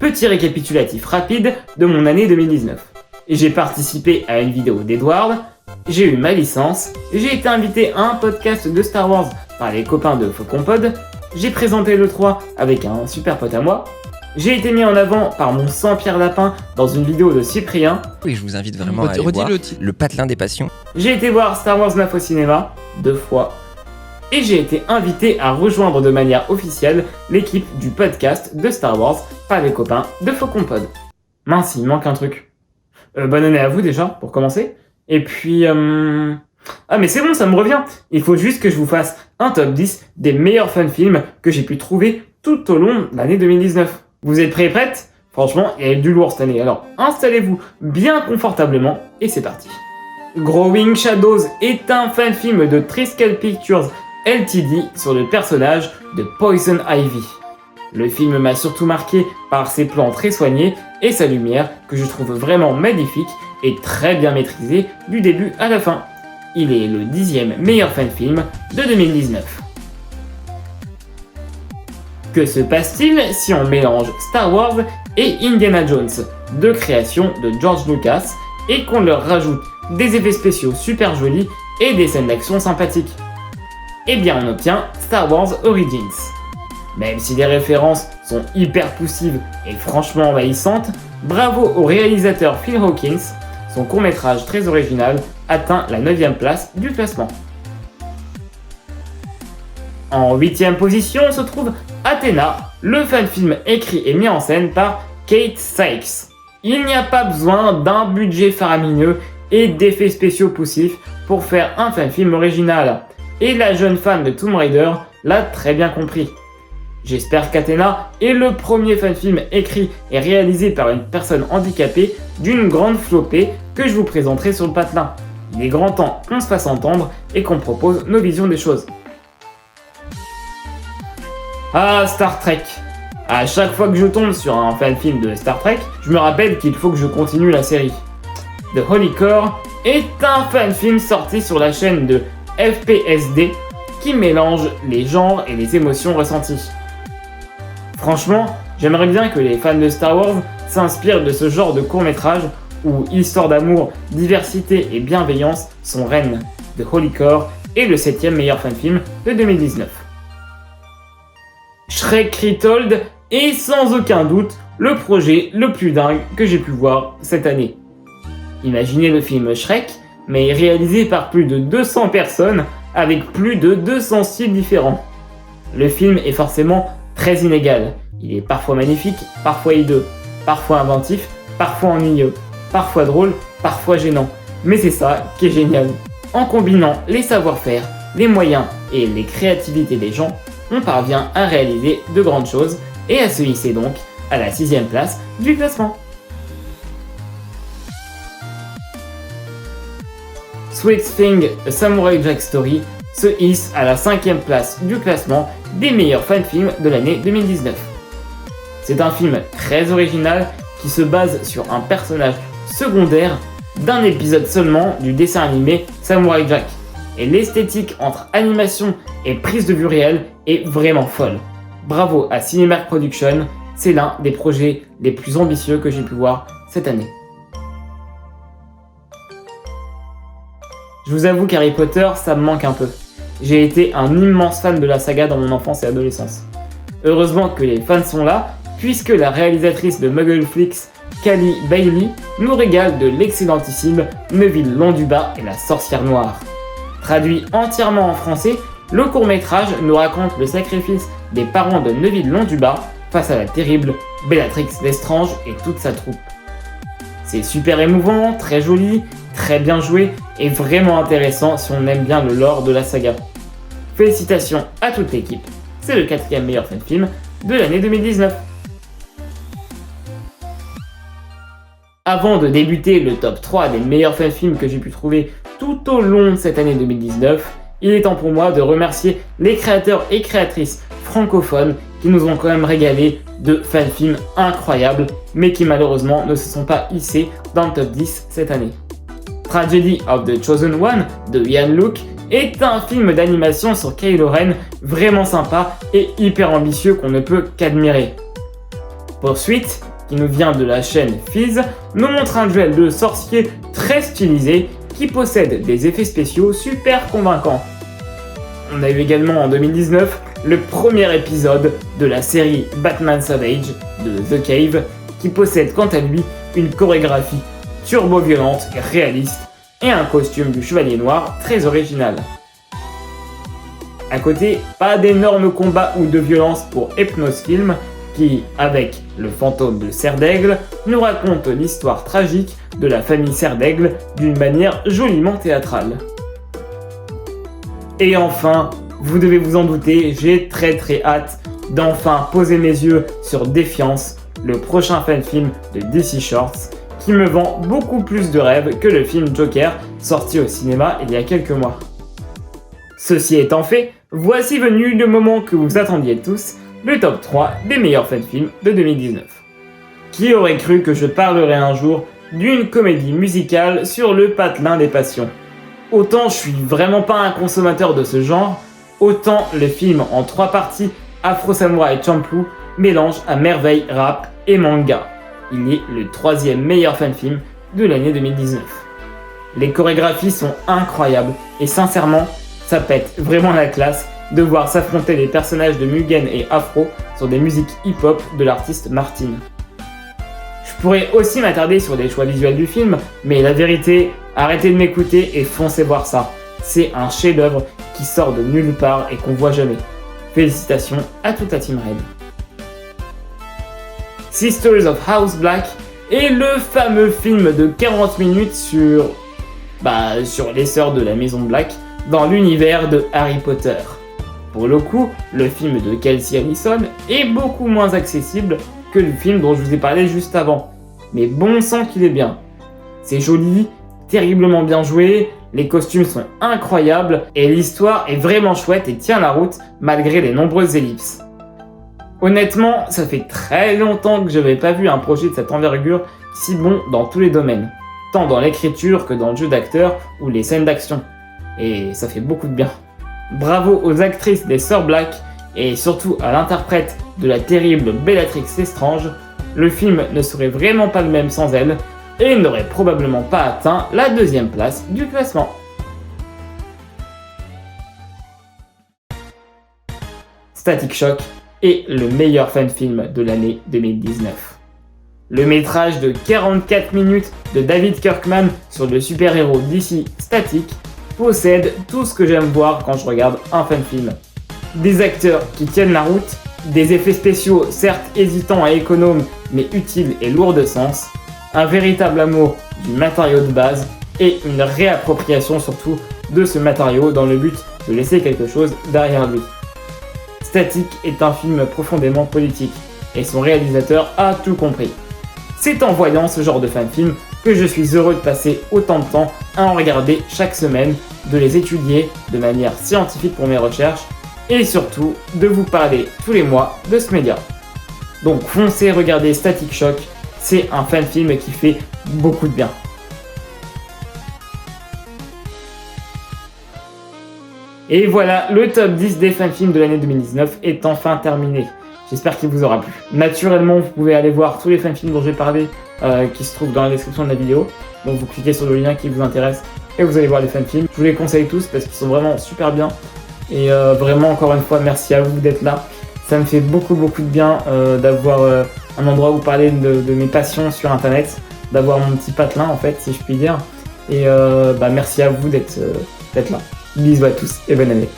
Petit récapitulatif rapide de mon année 2019. J'ai participé à une vidéo d'Edward, j'ai eu ma licence, j'ai été invité à un podcast de Star Wars par les copains de Faucon Pod, j'ai présenté l'E3 avec un super pote à moi, j'ai été mis en avant par mon sang Pierre Lapin dans une vidéo de Cyprien. Oui, je vous invite vraiment à aller voir le Patelin des Passions. J'ai été voir Star Wars 9 au cinéma, 2 fois. Et j'ai été invité à rejoindre de manière officielle l'équipe du podcast de Star Wars par les copains de Faucon Pod. Mince, il manque un truc. Bonne année à vous déjà, pour commencer. Et puis... Ah mais c'est bon, ça me revient. Il faut juste que je vous fasse un top 10 des meilleurs fan-films que j'ai pu trouver tout au long de l'année 2019. Vous êtes prêts et prêtes ? Franchement, il y a eu du lourd cette année, alors installez-vous bien confortablement et c'est parti. Growing Shadows est un fan-film de Triskel Pictures Ltd sur le personnage de Poison Ivy. Le film m'a surtout marqué par ses plans très soignés et sa lumière que je trouve vraiment magnifique et très bien maîtrisée du début à la fin. Il est le 10e meilleur fan-film de 2019. Que se passe-t-il si on mélange Star Wars et Indiana Jones, deux créations de George Lucas, et qu'on leur rajoute des effets spéciaux super jolis et des scènes d'action sympathiques ? Eh bien on obtient Star Wars Origins. Même si les références sont hyper poussives et franchement envahissantes, bravo au réalisateur Phil Hawkins, son court-métrage très original atteint la 9e place du classement. En 8e position se trouve Athena, le fan-film écrit et mis en scène par Kate Sykes. Il n'y a pas besoin d'un budget faramineux et d'effets spéciaux poussifs pour faire un fan-film original. Et la jeune fan de Tomb Raider l'a très bien compris. J'espère qu'Athena est le premier fan-film écrit et réalisé par une personne handicapée d'une grande flopée que je vous présenterai sur le patelin. Il est grand temps qu'on se fasse entendre et qu'on propose nos visions des choses. Ah, Star Trek. À chaque fois que je tombe sur un fan-film de Star Trek, je me rappelle qu'il faut que je continue la série. The Holy Core est un fan-film sorti sur la chaîne de FPSD qui mélange les genres et les émotions ressenties. Franchement, j'aimerais bien que les fans de Star Wars s'inspirent de ce genre de court-métrage où histoire d'amour, diversité et bienveillance sont reines. The Holy Core est le 7e meilleur fan-film de 2019. Shrek Retold est sans aucun doute le projet le plus dingue que j'ai pu voir cette année. Imaginez le film Shrek, mais réalisé par plus de 200 personnes avec plus de 200 styles différents. Le film est forcément très inégal. Il est parfois magnifique, parfois hideux, parfois inventif, parfois ennuyeux, parfois drôle, parfois gênant. Mais c'est ça qui est génial. En combinant les savoir-faire, les moyens et les créativités des gens, on parvient à réaliser de grandes choses et à se hisser donc à la 6e place du classement. Sweet Thing, A Samurai Jack Story se hisse à la 5e place du classement des meilleurs fan-films de l'année 2019. C'est un film très original qui se base sur un personnage secondaire d'un épisode seulement du dessin animé Samurai Jack. Et l'esthétique entre animation et prise de vue réelle est vraiment folle. Bravo à Cinemark Productions, c'est l'un des projets les plus ambitieux que j'ai pu voir cette année. Je vous avoue qu'Harry Potter, ça me manque un peu. J'ai été un immense fan de la saga dans mon enfance et adolescence. Heureusement que les fans sont là, puisque la réalisatrice de Muggleflix, Callie Bailey, nous régale de l'excellentissime Neville Londubat et la sorcière noire. Traduit entièrement en français, le court-métrage nous raconte le sacrifice des parents de Neville Londubat face à la terrible Bellatrix Lestrange et toute sa troupe. C'est super émouvant, très joli, très bien joué et vraiment intéressant si on aime bien le lore de la saga. Félicitations à toute l'équipe, c'est le 4e meilleur fan-film de l'année 2019. Avant de débuter le top 3 des meilleurs fan-films que j'ai pu trouver tout au long de cette année 2019, il est temps pour moi de remercier les créateurs et créatrices francophones qui nous ont quand même régalé de fan-films incroyables, mais qui malheureusement ne se sont pas hissés dans le top 10 cette année. Tragedy of the Chosen One de Ian Luke est un film d'animation sur Kylo Ren vraiment sympa et hyper ambitieux qu'on ne peut qu'admirer. Pursuit qui nous vient de la chaîne Fizz, nous montre un duel de sorciers très stylisé qui possède des effets spéciaux super convaincants. On a eu également en 2019 le premier épisode de la série Batman Savage de The Cave, qui possède quant à lui une chorégraphie turbo-violente et réaliste et un costume du Chevalier Noir très original. À côté, pas d'énormes combats ou de violence pour Hypnose Film, qui, avec le fantôme de Serdaigle, nous raconte l'histoire tragique de la famille Serdaigle d'une manière joliment théâtrale. Et enfin, vous devez vous en douter, j'ai très hâte d'enfin poser mes yeux sur Défiance, le prochain fan-film de DC Shorts, qui me vend beaucoup plus de rêves que le film Joker, sorti au cinéma il y a quelques mois. Ceci étant fait, voici venu le moment que vous attendiez tous, le top 3 des meilleurs fan-films de 2019. Qui aurait cru que je parlerais un jour d'une comédie musicale sur le patelin des passions? Autant je suis vraiment pas un consommateur de ce genre, autant le film en 3 parties Afro Samurai Champloo mélange à merveille rap et manga. Il est le 3e meilleur fan-film de l'année 2019. Les chorégraphies sont incroyables et sincèrement, ça pète vraiment la classe de voir s'affronter les personnages de Mugen et Afro sur des musiques hip-hop de l'artiste Martin. Je pourrais aussi m'attarder sur les choix visuels du film, mais la vérité, arrêtez de m'écouter et foncez voir ça. C'est un chef-d'œuvre qui sort de nulle part et qu'on voit jamais. Félicitations à toute la Team Red. Sisters of House Black est le fameux film de 40 minutes sur les sœurs de la Maison Black dans l'univers de Harry Potter. Pour le coup, le film de Kelsey Allison est beaucoup moins accessible que le film dont je vous ai parlé juste avant. Mais bon sang qu'il est bien. C'est joli, terriblement bien joué, les costumes sont incroyables et l'histoire est vraiment chouette et tient la route malgré les nombreuses ellipses. Honnêtement, ça fait très longtemps que je n'avais pas vu un projet de cette envergure si bon dans tous les domaines, tant dans l'écriture que dans le jeu d'acteur ou les scènes d'action. Et ça fait beaucoup de bien. Bravo aux actrices des Sœurs Black et surtout à l'interprète de la terrible Bellatrix Lestrange, le film ne serait vraiment pas le même sans elle et n'aurait probablement pas atteint la 2e place du classement. Static Shock est le meilleur fan-film de l'année 2019. Le métrage de 44 minutes de David Kirkman sur le super-héros DC Static possède tout ce que j'aime voir quand je regarde un fan-film. Des acteurs qui tiennent la route, des effets spéciaux certes hésitants et économes mais utiles et lourds de sens, un véritable amour du matériau de base et une réappropriation surtout de ce matériau dans le but de laisser quelque chose derrière lui. Static est un film profondément politique et son réalisateur a tout compris. C'est en voyant ce genre de fan-film que je suis heureux de passer autant de temps à en regarder chaque semaine, de les étudier de manière scientifique pour mes recherches et surtout de vous parler tous les mois de ce média. Donc foncez regarder Static Shock, c'est un fan-film qui fait beaucoup de bien. Et voilà, le top 10 des fan-films de l'année 2019 est enfin terminé. J'espère qu'il vous aura plu. Naturellement, vous pouvez aller voir tous les fan-films dont j'ai parlé qui se trouvent dans la description de la vidéo. Donc vous cliquez sur le lien qui vous intéresse et vous allez voir les fan-films. Je vous les conseille tous parce qu'ils sont vraiment super bien. Et vraiment, encore une fois, merci à vous d'être là. Ça me fait beaucoup de bien d'avoir un endroit où parler de mes passions sur internet, d'avoir mon petit patelin en fait, si je puis dire. Et merci à vous d'être là. Bisous à tous et bonne année.